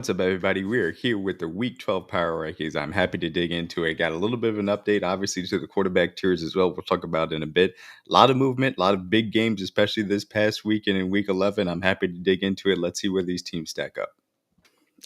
What's up, everybody? We are here with the Week 12 Power Rankings. I'm happy to dig into it. Got a little bit of an update, obviously, to the quarterback tiers as well. We'll talk about it in a bit. A lot of movement, a lot of big games, especially this past weekend in Week 11. I'm happy to dig into it. Let's see where these teams stack up.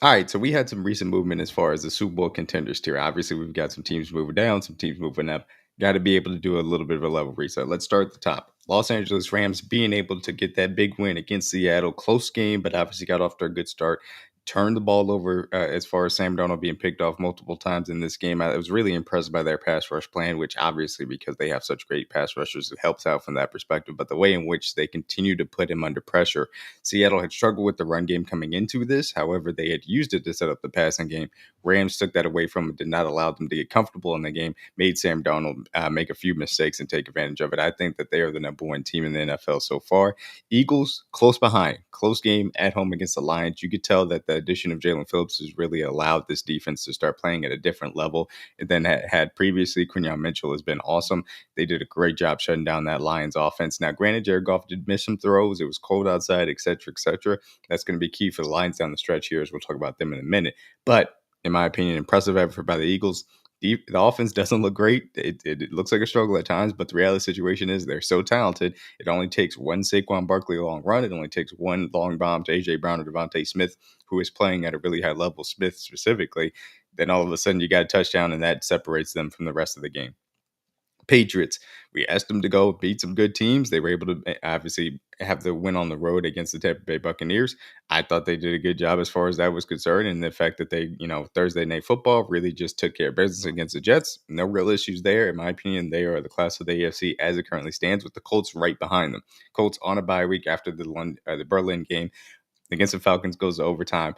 All right, so we had some recent movement as far as the Super Bowl contenders tier. Obviously, we've got some teams moving down, some teams moving up. Got to be able to do a little bit of a level reset. Let's start at the top. Los Angeles Rams being able to get that big win against Seattle. Close game, but obviously got off to a good start. Turned the ball over as far as Sam Darnold being picked off multiple times in this game. I was really impressed by their pass rush plan, which obviously, because they have such great pass rushers, it helps out from that perspective. But the way in which they continue to put him under pressure. Seattle had struggled with the run game coming into this. However, they had used it to set up the passing game. Rams took that away from them, did not allow them to get comfortable in the game, made Sam Darnold make a few mistakes and take advantage of it. I think that they are the number one team in the NFL so far. Eagles, close behind. Close game at home against the Lions. You could tell that the addition of Jalen Phillips has really allowed this defense to start playing at a different level than had previously. Quinyon Mitchell has been awesome. They did a great job shutting down that Lions offense. Now, granted, Jared Goff did miss some throws. It was cold outside, et cetera, et cetera. That's going to be key for the Lions down the stretch here, as we'll talk about them in a minute. But in my opinion, impressive effort by the Eagles. The offense doesn't look great. It looks like a struggle at times, but the reality situation is they're so talented. It only takes one Saquon Barkley long run. It only takes one long bomb to A.J. Brown or Devontae Smith, who is playing at a really high level, Smith specifically. Then all of a sudden you got a touchdown, and that separates them from the rest of the game. Patriots. We asked them to go beat some good teams. They were able to obviously have the win on the road against the Tampa Bay Buccaneers. I thought they did a good job as far as that was concerned. And the fact that they, Thursday Night Football really just took care of business against the Jets. No real issues there. In my opinion, they are the class of the AFC as it currently stands, with the Colts right behind them. Colts on a bye week after the Berlin game against the Falcons goes to overtime.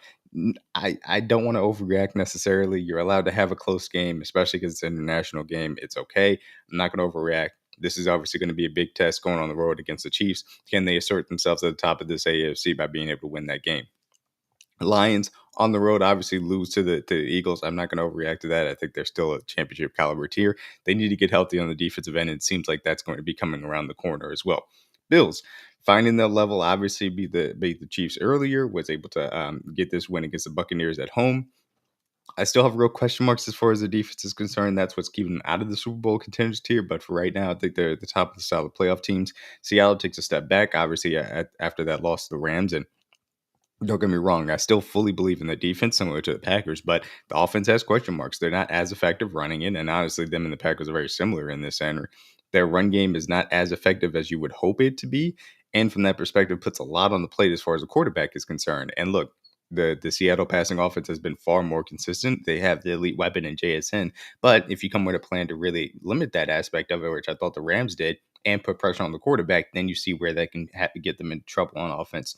I don't want to overreact necessarily. You're allowed to have a close game, especially because it's an international game. It's okay. I'm not going to overreact. This is obviously going to be a big test going on the road against the Chiefs. Can they assert themselves at the top of this AFC by being able to win that game? Lions on the road obviously lose to the Eagles. I'm not going to overreact to that. I think they're still a championship caliber tier. They need to get healthy on the defensive end. And it seems like that's going to be coming around the corner as well. Bills finding their level, obviously beat the Chiefs earlier, was able to get this win against the Buccaneers at home. I still have real question marks as far as the defense is concerned. That's what's keeping them out of the Super Bowl contenders tier. But for right now, I think they're at the top of the solid playoff teams. Seattle takes a step back, obviously, after that loss to the Rams. And don't get me wrong, I still fully believe in the defense, similar to the Packers, but the offense has question marks. They're not as effective running it, and honestly, them and the Packers are very similar in this end. Their run game is not as effective as you would hope it to be, and from that perspective, puts a lot on the plate as far as the quarterback is concerned. And look, the Seattle passing offense has been far more consistent. They have the elite weapon in JSN, but if you come with a plan to really limit that aspect of it, which I thought the Rams did, and put pressure on the quarterback, then you see where that can get them in trouble on offense.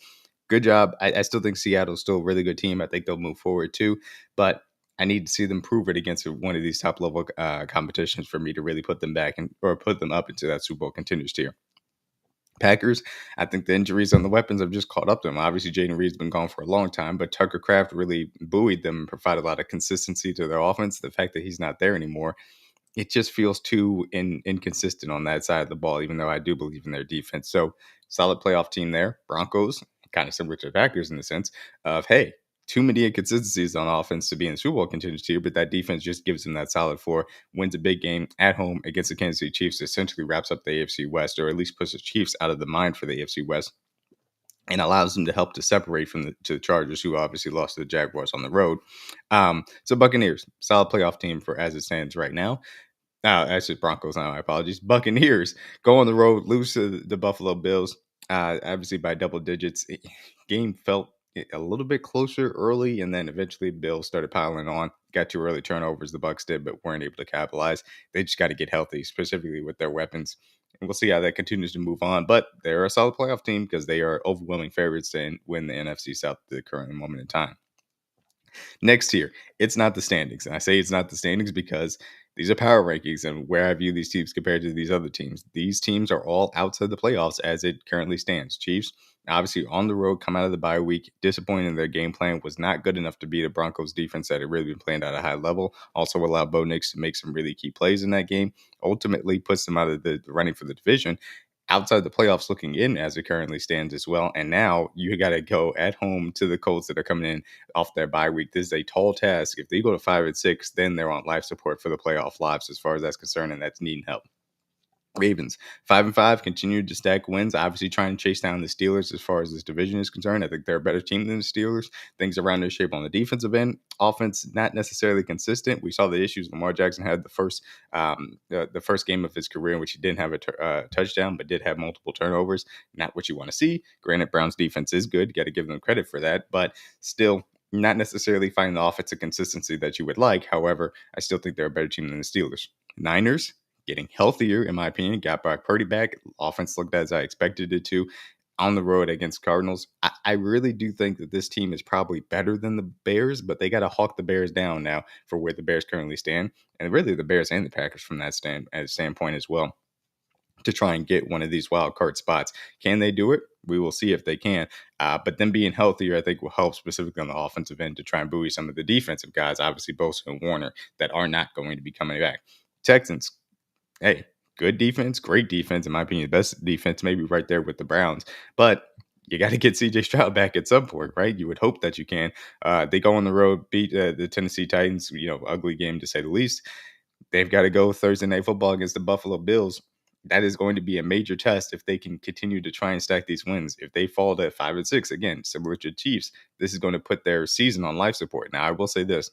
Good job. I still think Seattle's still a really good team. I think they'll move forward too, but I need to see them prove it against one of these top level competitions for me to really put them back or put them up into that Super Bowl contenders tier. Packers, I think the injuries on the weapons have just caught up to them. Obviously, Jaden Reed's been gone for a long time, but Tucker Kraft really buoyed them and provided a lot of consistency to their offense. The fact that he's not there anymore, it just feels too inconsistent on that side of the ball, even though I do believe in their defense. So, solid playoff team there. Broncos, kind of similar to the Packers in the sense of, hey, too many inconsistencies on offense to be in the Super Bowl contenders tier, but that defense just gives them that solid floor, wins a big game at home against the Kansas City Chiefs, essentially wraps up the AFC West, or at least puts the Chiefs out of the mind for the AFC West, and allows them to help to separate from the Chargers, who obviously lost to the Jaguars on the road. So Buccaneers, solid playoff team for as it stands right now. Actually, Broncos now, my apologies. Buccaneers go on the road, lose to the Buffalo Bills, obviously by double digits. Game felt a little bit closer early, and then eventually Bills started piling on. Got 2 early turnovers, the Bucs did, but weren't able to capitalize. They just got to get healthy, specifically with their weapons. And we'll see how that continues to move on. But they're a solid playoff team because they are overwhelming favorites to win the NFC South at the current moment in time. Next year, it's not the standings. And I say it's not the standings because these are power rankings and where I view these teams compared to these other teams. These teams are all outside the playoffs as it currently stands. Chiefs, obviously on the road, come out of the bye week, disappointed in their game plan, was not good enough to beat a Broncos defense that had really been playing at a high level. Also allowed Bo Nix to make some really key plays in that game. Ultimately puts them out of the running for the division. outside the playoffs looking in as it currently stands as well. And now you got to go at home to the Colts that are coming in off their bye week. This is a tall task. If they go to 5-6, then they're on life support for the playoff lives as far as that's concerned, and that's needing help. Ravens 5-5 continued to stack wins, obviously trying to chase down the Steelers as far as this division is concerned. I think they're a better team than the Steelers. Things around their shape on the defensive end, offense not necessarily consistent. We saw the issues Lamar Jackson had the first game of his career in which he didn't have a touchdown, but did have multiple turnovers. Not what you want to see. Granted, Brown's defense is good. Got to give them credit for that, but still not necessarily finding the offensive consistency that you would like. However, I still think they're a better team than the Steelers. Niners getting healthier, in my opinion. Got Brock Purdy back. Offense looked as I expected it to on the road against Cardinals. I really do think that this team is probably better than the Bears, but they got to hawk the Bears down now for where the Bears currently stand. And really the Bears and the Packers from that standpoint as well, to try and get one of these wild card spots. Can they do it? We will see if they can. But them being healthier, I think, will help specifically on the offensive end to try and buoy some of the defensive guys, obviously Bosa and Warner, that are not going to be coming back. Texans, hey, good defense, great defense, in my opinion, best defense, maybe right there with the Browns. But you got to get CJ Stroud back at some point, right? You would hope that you can. They go on the road, beat the Tennessee Titans, ugly game to say the least. They've got to go Thursday Night Football against the Buffalo Bills. That is going to be a major test if they can continue to try and stack these wins. If they fall to 5-6, again, similar to the Chiefs, this is going to put their season on life support. Now, I will say this.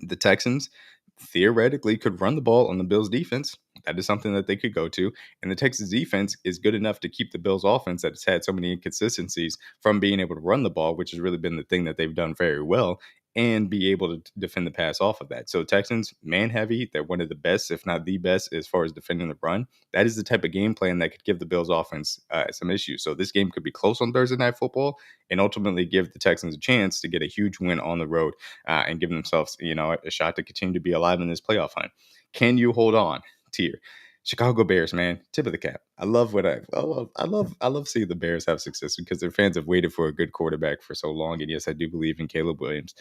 The Texans theoretically could run the ball on the Bills defense. That is something that they could go to. And the Texans defense is good enough to keep the Bills offense that has had so many inconsistencies from being able to run the ball, which has really been the thing that they've done very well, and be able to defend the pass off of that. So Texans, man heavy, they're one of the best, if not the best, as far as defending the run. That is the type of game plan that could give the Bills offense some issues. So this game could be close on Thursday Night Football and ultimately give the Texans a chance to get a huge win on the road and give themselves, a shot to continue to be alive in this playoff hunt. Can you hold on to your Chicago Bears, man? Tip of the cap. I love I love seeing the Bears have success because their fans have waited for a good quarterback for so long. And yes, I do believe in Caleb Williams.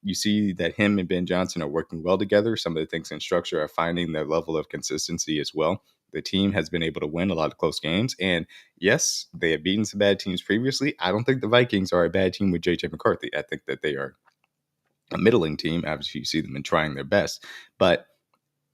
You see that him and Ben Johnson are working well together. Some of the things in structure are finding their level of consistency as well. The team has been able to win a lot of close games. And yes, they have beaten some bad teams previously. I don't think the Vikings are a bad team with J.J. McCarthy. I think that they are a middling team. Obviously, you see them in trying their best. But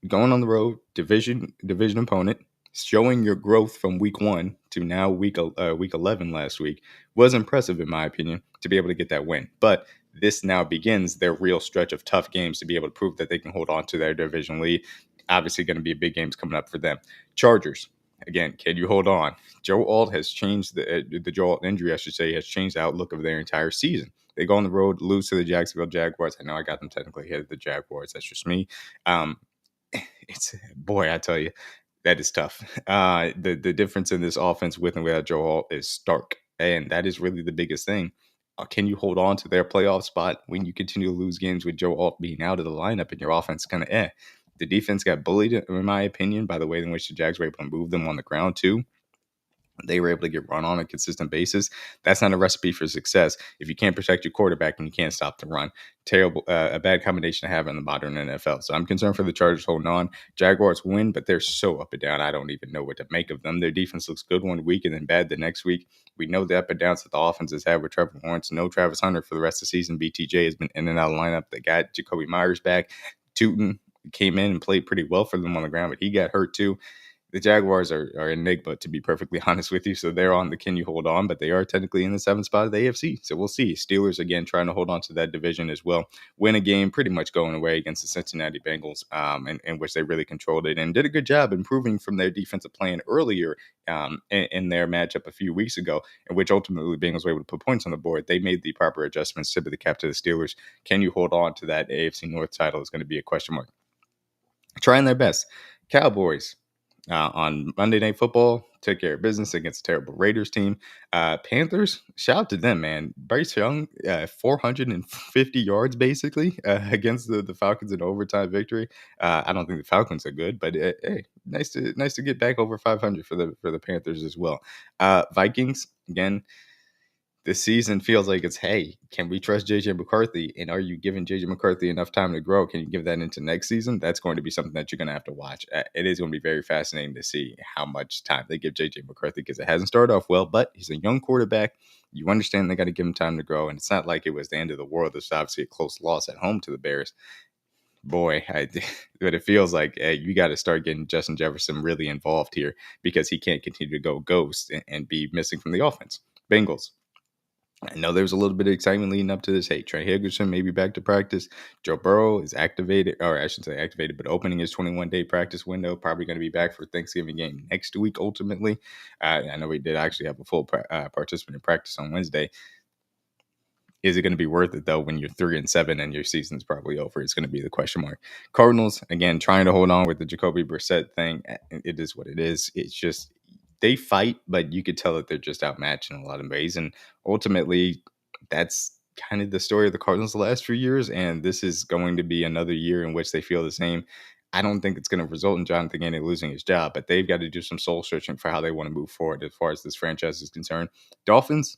going on the road, division opponent, showing your growth from week 1 to now week 11 last week was impressive, in my opinion, to be able to get that win. But this now begins their real stretch of tough games to be able to prove that they can hold on to their division lead. Obviously, going to be big games coming up for them. Chargers, again, can you hold on? Joe Alt has changed the Joe Alt injury, I should say, has changed the outlook of their entire season. They go on the road, lose to the Jacksonville Jaguars. I know I got them technically ahead of the Jaguars. That's just me. It's, boy, I tell you, that is tough. The difference in this offense with and without Joe Alt is stark, and that is really the biggest thing. Can you hold on to their playoff spot when you continue to lose games with Joe Alt being out of the lineup and your offense kind of The defense got bullied, in my opinion, by the way in which the Jags were able to move them on the ground too. They were able to get run on a consistent basis. That's not a recipe for success if you can't protect your quarterback and you can't stop the run. Terrible, a bad combination to have in the modern NFL. So I'm concerned for the Chargers holding on. Jaguars win, but they're so up and down. I don't even know what to make of them. Their defense looks good one week and then bad the next week. We know the up and downs that the offense has had with Trevor Lawrence. No Travis Hunter for the rest of the season. BTJ has been in and out of the lineup. They got Jacoby Myers back. Tootin came in and played pretty well for them on the ground, but he got hurt too. The Jaguars are an enigma, to be perfectly honest with you. So they're on the can you hold on, but they are technically in the 7th spot of the AFC. So we'll see. Steelers, again, trying to hold on to that division as well. Win a game pretty much going away against the Cincinnati Bengals, in which they really controlled it and did a good job improving from their defensive plan earlier in their matchup a few weeks ago, in which ultimately the Bengals were able to put points on the board. They made the proper adjustments, tip of the cap to the Steelers. Can you hold on to that AFC North title is going to be a question mark. Trying their best. Cowboys. On Monday Night Football, took care of business against a terrible Raiders team. Panthers, shout out to them, man. Bryce Young, 450 yards basically against the Falcons in overtime victory. I don't think the Falcons are good, but hey, nice to get back over 500 for the Panthers as well. Vikings, again, this season feels like it's, hey, can we trust JJ McCarthy? And are you giving JJ McCarthy enough time to grow? Can you give that into next season? That's going to be something that you're going to have to watch. It is going to be very fascinating to see how much time they give JJ McCarthy because it hasn't started off well, but he's a young quarterback. You understand they got to give him time to grow. And it's not like it was the end of the world. It's obviously a close loss at home to the Bears. Boy, but it feels like you got to start getting Justin Jefferson really involved here because he can't continue to go ghost and be missing from the offense. Bengals. I know there was a little bit of excitement leading up to this. Hey, Trey Hendrickson may be back to practice. Joe Burrow is activated, or I shouldn't say activated, but opening his 21-day practice window. Probably going to be back for Thanksgiving game next week, ultimately. I know we did actually have a full participant in practice on Wednesday. Is it going to be worth it, though, when you're 3-7 and your season's probably over? It's going to be the question mark. Cardinals, again, trying to hold on with the Jacoby Brissett thing. It is what it is. It's just they fight, but you could tell that they're just outmatched in a lot of ways. And ultimately, that's kind of the story of the Cardinals the last few years. And this is going to be another year in which they feel the same. I don't think it's going to result in Jonathan Gannon losing his job, but they've got to do some soul searching for how they want to move forward as far as this franchise is concerned. Dolphins,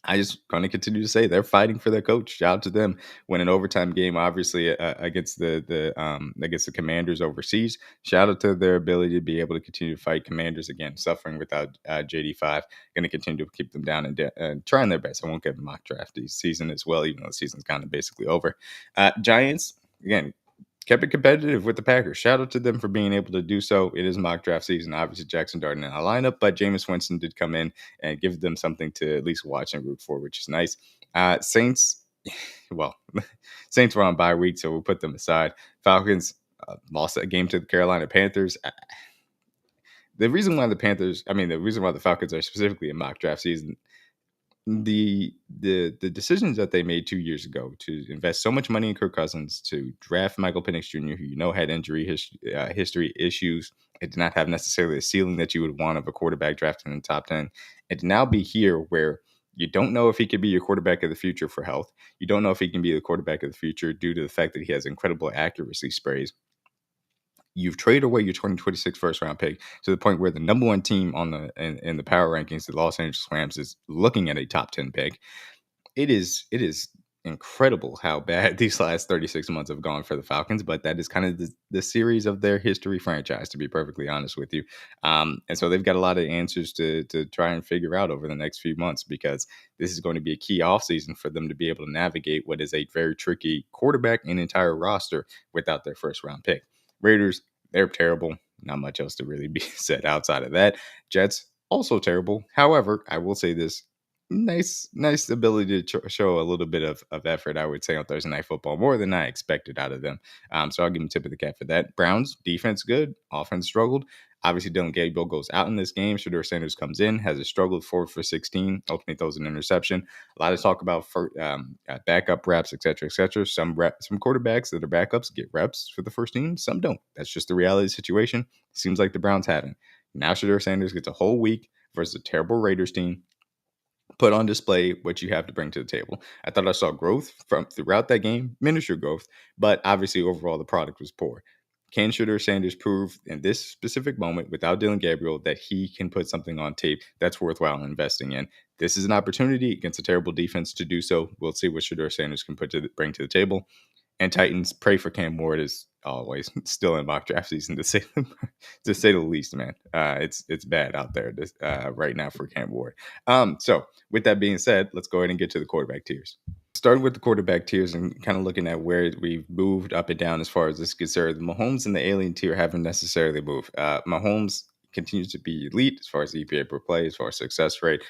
I just going to continue to say they're fighting for their coach. Shout out to them. Win an overtime game, obviously against the Commanders overseas. Shout out to their ability to be able to continue to fight Commanders again, suffering without JD5. Going to continue to keep them down and trying their best. I won't give them mock draft this season as well, even though the season's kind of basically over. Giants again. Kept it competitive with the Packers. Shout out to them for being able to do so. It is mock draft season. Obviously, Jackson Dart in our lineup, but Jameis Winston did come in and give them something to at least watch and root for, which is nice. Saints, well, Saints were on bye week, so we'll put them aside. Falcons lost a game to the Carolina Panthers. The reason why the Falcons are specifically in mock draft season, the decisions that they made 2 years ago to invest so much money in Kirk Cousins, to draft Michael Penix Jr., who had injury history issues, it did not have necessarily a ceiling that you would want of a quarterback drafted in the top 10, and to now be here where you don't know if he could be your quarterback of the future for health. You don't know if he can be the quarterback of the future due to the fact that he has incredible accuracy sprays. You've traded away your 2026 first round pick to the point where the number one team in the power rankings, the Los Angeles Rams, is looking at a top 10 pick. It is incredible how bad these last 36 months have gone for the Falcons, but that is kind of the series of their history franchise, to be perfectly honest with you. And so they've got a lot of answers to try and figure out over the next few months, because this is going to be a key offseason for them to be able to navigate what is a very tricky quarterback and entire roster without their first round pick. Raiders, they're terrible. Not much else to really be said outside of that. Jets, also terrible. However, I will say this. Nice ability to show a little bit of effort, I would say, on Thursday Night Football, more than I expected out of them. So I'll give them tip of the cap for that. Browns, defense good. Offense struggled. Obviously, Dylan Gabriel goes out in this game. Shedeur Sanders comes in, has a struggled 4 for 16, ultimately throws an interception. A lot of talk about backup reps, et cetera, et cetera. Some quarterbacks that are backups get reps for the first team. Some don't. That's just the reality of the situation. Seems like the Browns haven't. Now Shedeur Sanders gets a whole week versus a terrible Raiders team. Put on display what you have to bring to the table. I thought I saw growth from throughout that game, miniature growth, but obviously overall the product was poor. Can Shedeur Sanders prove in this specific moment without Dylan Gabriel that he can put something on tape that's worthwhile investing in? This is an opportunity against a terrible defense to do so. We'll see what Shedeur Sanders can bring to the table. And Titans, pray for Cam Ward, is always still in mock draft season to say the least, man. It's bad out there right now for Cam Ward. So with that being said, let's go ahead and get to the quarterback tiers. Starting with the quarterback tiers and kind of looking at where we've moved up and down as far as this is concerned, the Mahomes and the alien tier haven't necessarily moved. Mahomes continues to be elite as far as EPA per play, as far as success rate,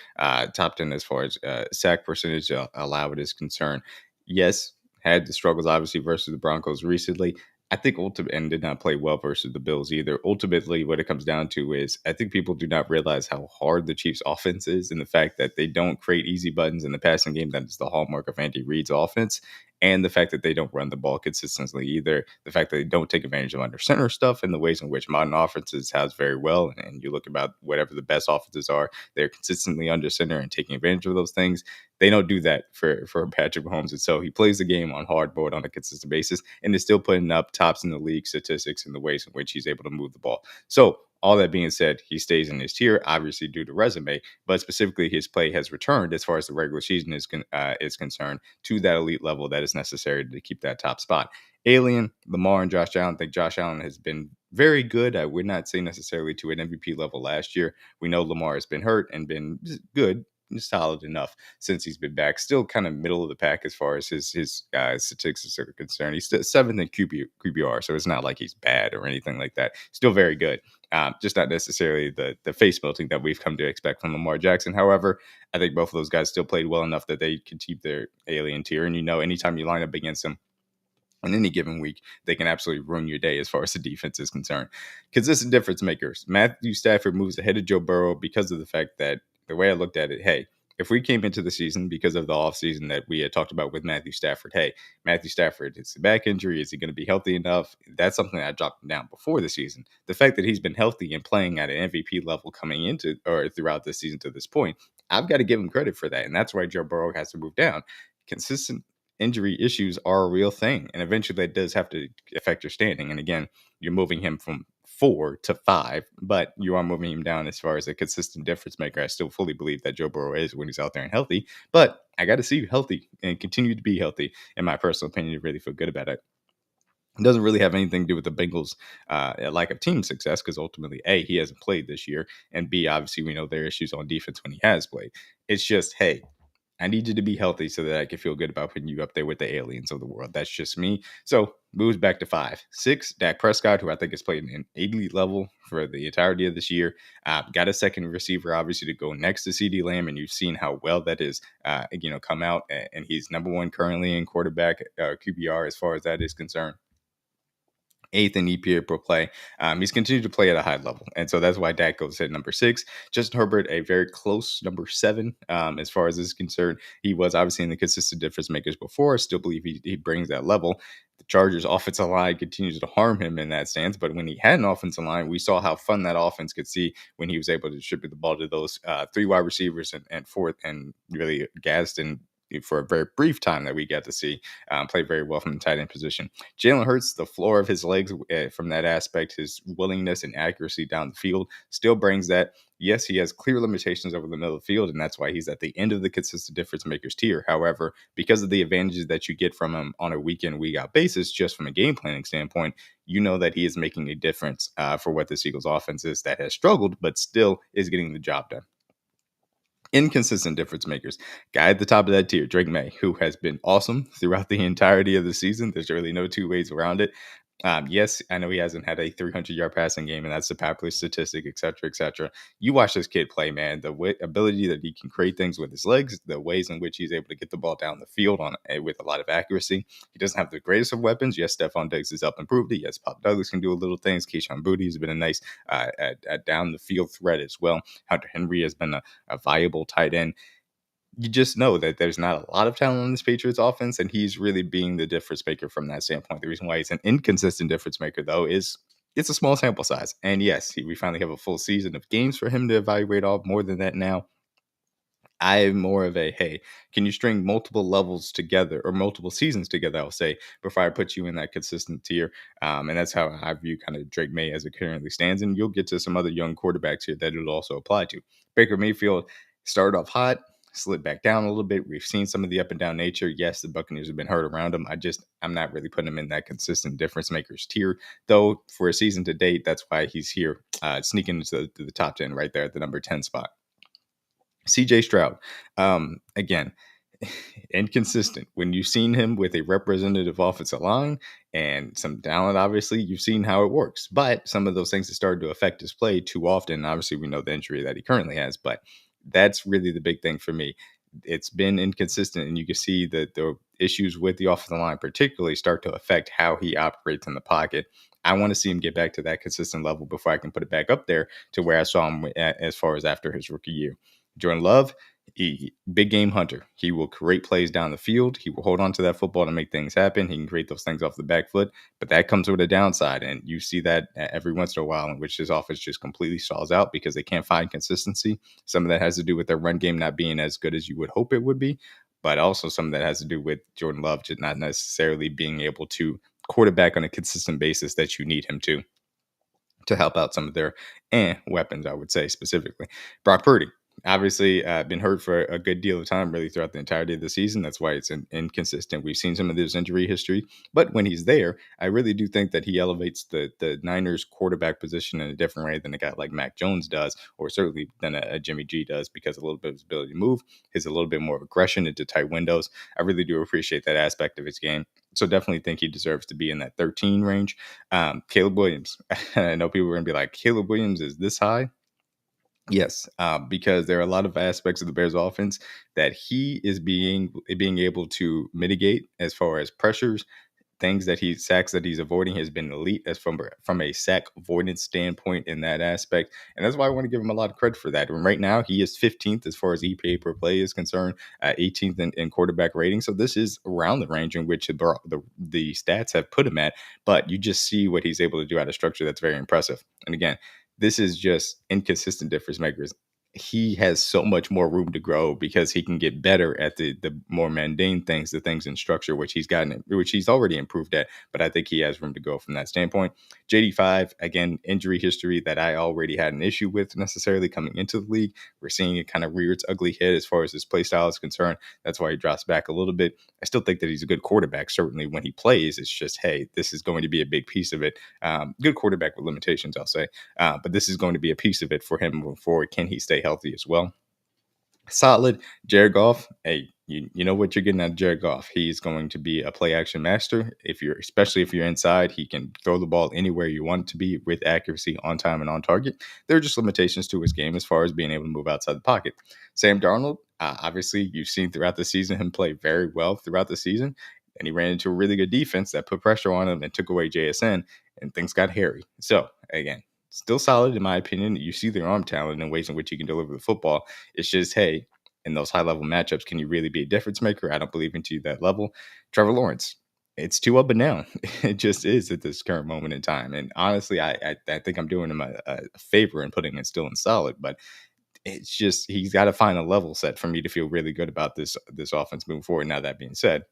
top 10 as far as sack percentage allowed is concerned. Yes, had the struggles obviously versus the Broncos recently. I think and did not play well versus the Bills either. Ultimately, what it comes down to is I think people do not realize how hard the Chiefs' offense is, and the fact that they don't create easy buttons in the passing game. That is the hallmark of Andy Reid's offense. And the fact that they don't run the ball consistently either. The fact that they don't take advantage of under center stuff in the ways in which modern offenses has very well. And you look about whatever the best offenses are, they're consistently under center and taking advantage of those things. They don't do that for Patrick Mahomes. And so he plays the game on hardboard on a consistent basis and is still putting up tops in the league statistics in the ways in which he's able to move the ball. So All that being said, he stays in his tier, obviously due to resume, but specifically his play has returned as far as the regular season is concerned to that elite level that is necessary to keep that top spot. Alien, Lamar, and Josh Allen. I think Josh Allen has been very good. I would not say necessarily to an MVP level last year. We know Lamar has been hurt and been good, solid enough since he's been back. Still kind of middle of the pack as far as his statistics are concerned. He's still seventh in QBR, so it's not like he's bad or anything like that. Still very good. Just not necessarily the face melting that we've come to expect from Lamar Jackson. However, I think both of those guys still played well enough that they can keep their alien tier. And anytime you line up against them in any given week, they can absolutely ruin your day as far as the defense is concerned. Consistent difference makers. Matthew Stafford moves ahead of Joe Burrow because of the fact that the way I looked at it, hey, if we came into the season because of the offseason that we had talked about with Matthew Stafford, hey, Matthew Stafford, it's a back injury. Is he going to be healthy enough? That's something I dropped down before the season. The fact that he's been healthy and playing at an MVP level coming into or throughout the season to this point, I've got to give him credit for that. And that's why Joe Burrow has to move down. Consistent injury issues are a real thing, and eventually that does have to affect your standing. And again, you're moving him from 4 to 5, but you are moving him down as far as a consistent difference maker. I still fully believe that Joe Burrow is when he's out there and healthy, but I got to see you healthy and continue to be healthy, in my personal opinion, to really feel good about it. It doesn't really have anything to do with the Bengals' lack of team success, because ultimately, A, he hasn't played this year, and B, obviously, we know there are issues on defense when he has played. It's just, hey, I need you to be healthy so that I can feel good about putting you up there with the aliens of the world. That's just me. So moves back to 5. 6, Dak Prescott, who I think has played an elite level for the entirety of this year. Got a second receiver, obviously, to go next to CeeDee Lamb, and you've seen how well that is, come out. And he's number one currently in quarterback QBR as far as that is concerned. 8th in EPA per play. He's continued to play at a high level. And so that's why Dak goes at number 6. Justin Herbert, a very close number 7 as far as this is concerned. He was obviously in the consistent difference makers before. I still believe he brings that level. The Chargers' offensive line continues to harm him in that stance. But when he had an offensive line, we saw how fun that offense could see when he was able to distribute the ball to those 3 wide receivers and fourth, and really gassed and for a very brief time that we got to see play very well from the tight end position. Jalen Hurts, the floor of his legs from that aspect, his willingness and accuracy down the field still brings that. Yes, he has clear limitations over the middle of the field, and that's why he's at the end of the consistent difference makers tier. However, because of the advantages that you get from him on a week in, week out basis, just from a game planning standpoint, you know that he is making a difference for what the Eagles offense is that has struggled, but still is getting the job done. Inconsistent difference makers. Guy at the top of that tier, Drake May, who has been awesome throughout the entirety of the season. There's really no two ways around it. Yes, I know he hasn't had a 300-yard passing game, and that's a popular statistic, et cetera, et cetera. You watch this kid play, man. The ability that he can create things with his legs, the ways in which he's able to get the ball down the field with a lot of accuracy. He doesn't have the greatest of weapons. Yes, Stephon Diggs has up improved it. Yes, Pop Douglas can do a little things. Keyshawn Booty has been a nice down the field threat as well. Hunter Henry has been a viable tight end. You just know that there's not a lot of talent in this Patriots offense, and he's really being the difference maker from that standpoint. The reason why he's an inconsistent difference maker, though, is it's a small sample size. And yes, we finally have a full season of games for him to evaluate off. More than that now, I'm more of a, hey, can you string multiple levels together or multiple seasons together, I'll say, before I put you in that consistent tier. And that's how I view kind of Drake May as it currently stands. And you'll get to some other young quarterbacks here that it'll also apply to. Baker Mayfield started off hot, slid back down a little bit. We've seen some of the up and down nature. Yes, the Buccaneers have been hurt around him. I'm not really putting him in that consistent difference makers tier, though. For a season to date, that's why he's here, sneaking into the top 10 right there at the number 10 spot. CJ Stroud, again, inconsistent. When you've seen him with a representative offensive line and some talent, obviously, you've seen how it works. But some of those things have started to affect his play too often. Obviously, we know the injury that he currently has, but that's really the big thing for me. It's been inconsistent, and you can see that the issues with the offensive line particularly start to affect how he operates in the pocket. I want to see him get back to that consistent level before I can put it back up there to where I saw him as far as after his rookie year. Jordan Love, big game hunter. He will create plays down the field. He will hold on to that football to make things happen. He can create those things off the back foot, but that comes with a downside. And you see that every once in a while in which his offense just completely stalls out because they can't find consistency. Some of that has to do with their run game not being as good as you would hope it would be, but also some of that has to do with Jordan Love just not necessarily being able to quarterback on a consistent basis that you need him to. to help out some of their weapons, I would say specifically. Brock Purdy, obviously, been hurt for a good deal of time, really throughout the entirety of the season. That's why it's inconsistent. We've seen some of his injury history, but when he's there, I really do think that he elevates the Niners quarterback position in a different way than a guy like Mac Jones does, or certainly than a Jimmy G does, because a little bit of his ability to move, his a little bit more of aggression into tight windows. I really do appreciate that aspect of his game. So definitely think he deserves to be in that 13 range. Caleb Williams. I know people are going to be like, Caleb Williams is this high? Yes, because there are a lot of aspects of the Bears offense that he is being able to mitigate as far as pressures, things that he sacks that he's avoiding has been elite as from a sack avoidance standpoint in that aspect, and that's why I want to give him a lot of credit for that. And right now, he is 15th as far as EPA per play is concerned, 18th in quarterback rating. So this is around the range in which the stats have put him at. But you just see what he's able to do out of structure. That's very impressive. And again, this is just inconsistent difference makers. He has so much more room to grow because he can get better at the more mundane things, the things in structure, which he's already improved at. But I think he has room to go from that standpoint. JD5, again, injury history that I already had an issue with necessarily coming into the league. We're seeing it kind of rear its ugly head as far as his play style is concerned. That's why he drops back a little bit. I still think that he's a good quarterback. Certainly when he plays, it's just, hey, this is going to be a big piece of it. Good quarterback with limitations, I'll say. But this is going to be a piece of it for him moving forward. Can he stay healthy as well? Solid. Jared Goff. Hey, you know what you're getting out of Jared Goff. He's going to be a play action master. Especially if you're inside, he can throw the ball anywhere you want it to be with accuracy, on time, and on target. There are just limitations to his game as far as being able to move outside the pocket. Sam Darnold, obviously, you've seen throughout the season him play very well throughout the season. And he ran into a really good defense that put pressure on him and took away JSN, and things got hairy. So, again, still solid in my opinion. You see their arm talent and ways in which he can deliver the football. It's just, hey, in those high level matchups, can you really be a difference maker? I don't believe into that level. Trevor Lawrence, it's too up and down. It just is at this current moment in time. And honestly, I think I'm doing him a favor in putting it still in solid, but it's just he's got to find a level set for me to feel really good about this offense moving forward. Now that being said,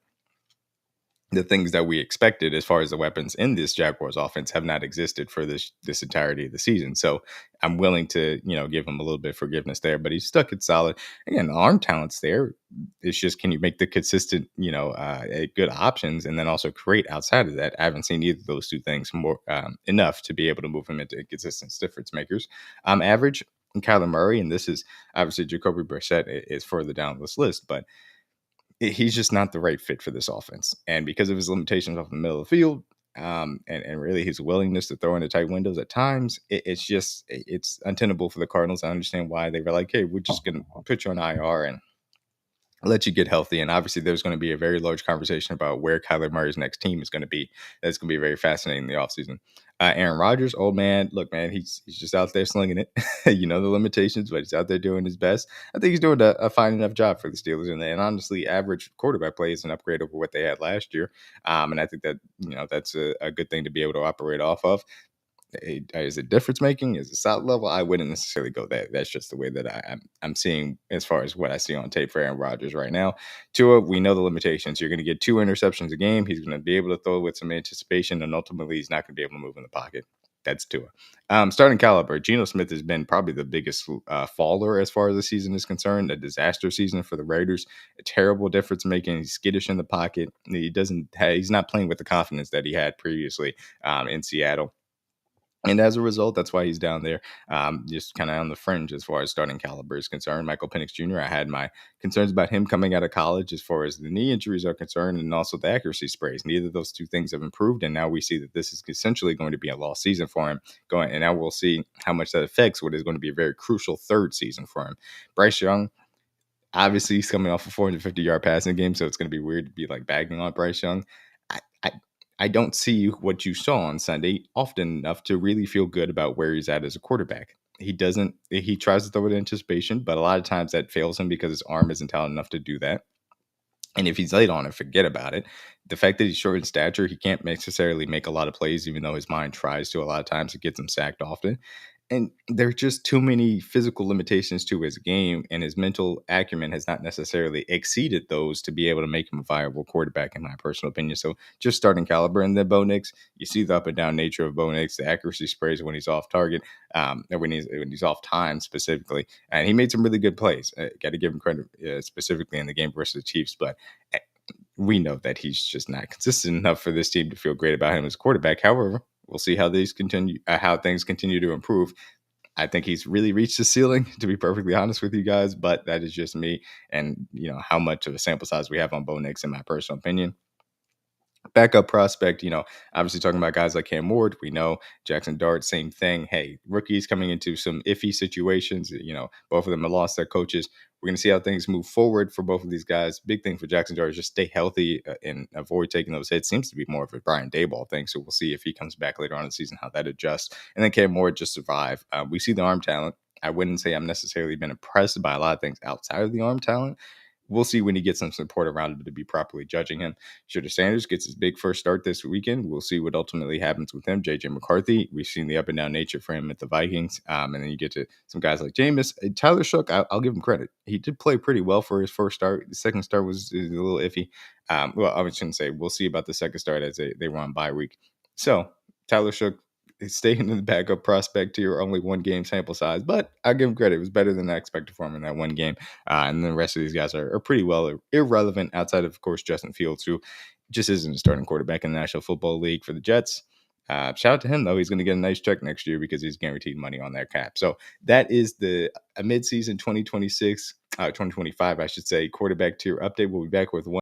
the things that we expected as far as the weapons in this Jaguars offense have not existed for this entirety of the season. So I'm willing to, give him a little bit of forgiveness there, but he's stuck it solid. Again, the arm talent's there. It's just, can you make the consistent, good options and then also create outside of that? I haven't seen either of those two things more enough to be able to move him into consistent difference makers. Average and Kyler Murray, and this is obviously Jacoby Brissett is further down this list, but he's just not the right fit for this offense. And because of his limitations off the middle of the field, and really his willingness to throw into tight windows at times, it's untenable for the Cardinals. I understand why they were like, hey, we're just going to put you on IR and let you get healthy. And obviously, there's going to be a very large conversation about where Kyler Murray's next team is going to be. That's going to be very fascinating in the offseason. Aaron Rodgers, old man, look, man, he's just out there slinging it. The limitations, but he's out there doing his best. I think he's doing a fine enough job for the Steelers. And honestly, average quarterback play is an upgrade over what they had last year. And I think that, that's a good thing to be able to operate off of. Is it difference making? Is it solid level? I wouldn't necessarily go there. That's just the way that I'm seeing as far as what I see on tape for Aaron Rodgers right now. Tua, we know the limitations. You're going to get 2 interceptions a game. He's going to be able to throw with some anticipation, and ultimately he's not going to be able to move in the pocket. That's Tua. Starting caliber, Geno Smith has been probably the biggest faller as far as the season is concerned. A disaster season for the Raiders. A terrible difference making. He's skittish in the pocket. He's not playing with the confidence that he had previously in Seattle. And as a result, that's why he's down there, just kind of on the fringe as far as starting caliber is concerned. Michael Penix Jr., I had my concerns about him coming out of college as far as the knee injuries are concerned and also the accuracy sprays. Neither of those two things have improved, and now we see that this is essentially going to be a lost season for him. And now we'll see how much that affects what is going to be a very crucial third season for him. Bryce Young, obviously, he's coming off a 450-yard passing game, so it's going to be weird to be like bagging on Bryce Young. I, I I don't see what you saw on Sunday often enough to really feel good about where he's at as a quarterback. He tries to throw it in anticipation, but a lot of times that fails him because his arm isn't talented enough to do that. And if he's late on it, forget about it. The fact that he's short in stature, he can't necessarily make a lot of plays, even though his mind tries to a lot of times. It gets him sacked often. And there are just too many physical limitations to his game, and his mental acumen has not necessarily exceeded those to be able to make him a viable quarterback, in my personal opinion. So, just starting caliber. And then Bo Nix, you see the up and down nature of Bo Nix, the accuracy sprays when he's off target, or when he's off time specifically. And he made some really good plays. Got to give him credit, specifically in the game versus the Chiefs. But uh, we know that he's just not consistent enough for this team to feel great about him as quarterback. However, we'll see how things continue to improve. I think he's really reached the ceiling, to be perfectly honest with you guys, but that is just me and how much of a sample size we have on Bo Nix, in my personal opinion. Backup prospect, obviously talking about guys like Cam Ward, we know Jackson Dart, same thing. Hey, rookies coming into some iffy situations, both of them have lost their coaches. We're going to see how things move forward for both of these guys. Big thing for Jackson Dart is just stay healthy and avoid taking those hits. Seems to be more of a Brian Dayball thing, so we'll see if he comes back later on in the season, how that adjusts. And then Cam Ward just survive. We see the arm talent. I wouldn't say I'm necessarily been impressed by a lot of things outside of the arm talent. We'll see when he gets some support around him to be properly judging him. Shooter Sanders gets his big first start this weekend. We'll see what ultimately happens with him. JJ McCarthy, we've seen the up and down nature for him at the Vikings. And then you get to some guys like Jameis. Tyler Shook, I'll give him credit. He did play pretty well for his first start. The second start was a little iffy. Well, I shouldn't say. We'll see about the second start as they were on bye week. So Tyler Shook is staying in the backup prospect tier, only one game sample size, but I'll give him credit. It was better than I expected for him in that one game. And the rest of these guys are pretty well irrelevant outside of course, Justin Fields, who just isn't a starting quarterback in the National Football League for the Jets. Shout out to him, though. He's going to get a nice check next year because he's guaranteed money on that cap. So that is the midseason 2026, 2025, I should say, quarterback tier update. We'll be back with one.